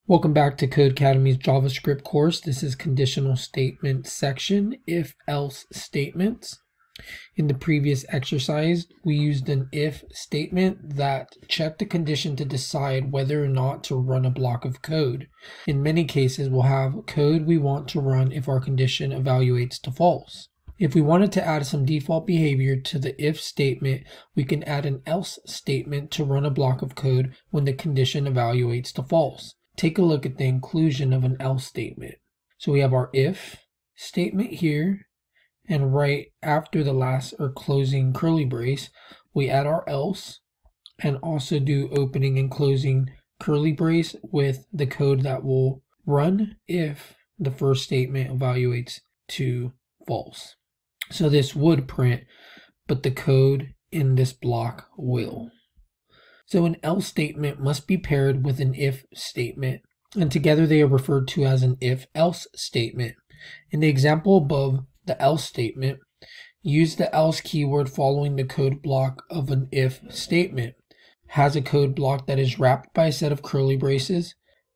Welcome back to Codecademy's JavaScript course. This is conditional statement section, if-else statements. In the previous exercise, we used an if statement that checked the condition to decide whether or not to run a block of code. In many cases, we'll have code we want to run if our condition evaluates to false. If we wanted to add some default behavior to the if statement, we can add an else statement to run a block of code when the condition evaluates to false. Take a look at the inclusion of an else statement. So we have our if statement here, and right after the last or closing curly brace, we add our else and also do opening and closing curly brace with the code that will run if the first statement evaluates to false. So this would print, but the code in this block will. So an else statement must be paired with an if statement, and together they are referred to as an if-else statement. In the example above, the else statement, use the else keyword following the code block of an if statement. Has a code block that is wrapped by a set of curly braces,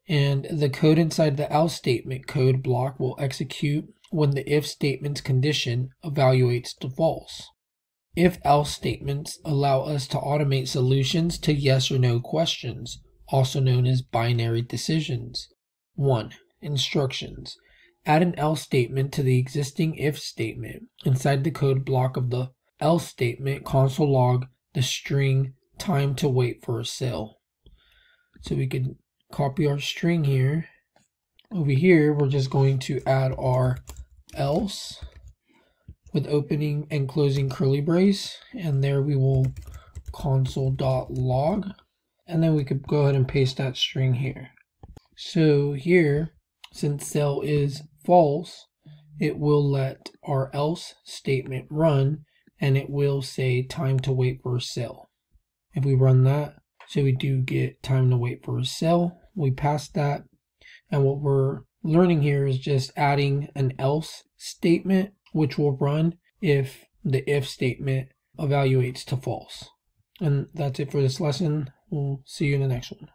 and the code inside the else statement code block will execute when the if statement's condition evaluates to false. If-else statements allow us to automate solutions to yes or no questions, also known as binary decisions. 1. Instructions. Add an else statement to the existing if statement. Inside the code block of the else statement, console log the string time to wait for a sale. So we could copy our string here. Over here, we're just going to add our else with opening and closing curly brace, and there we will console.log, and then we could go ahead and paste that string here. So here, since sale is false, it will let our else statement run, and it will say time to wait for a sale. If we run that, so we do get time to wait for a sale, we pass that, and what we're learning here is just adding an else statement which will run if the if statement evaluates to false. And that's it for this lesson. We'll see you in the next one.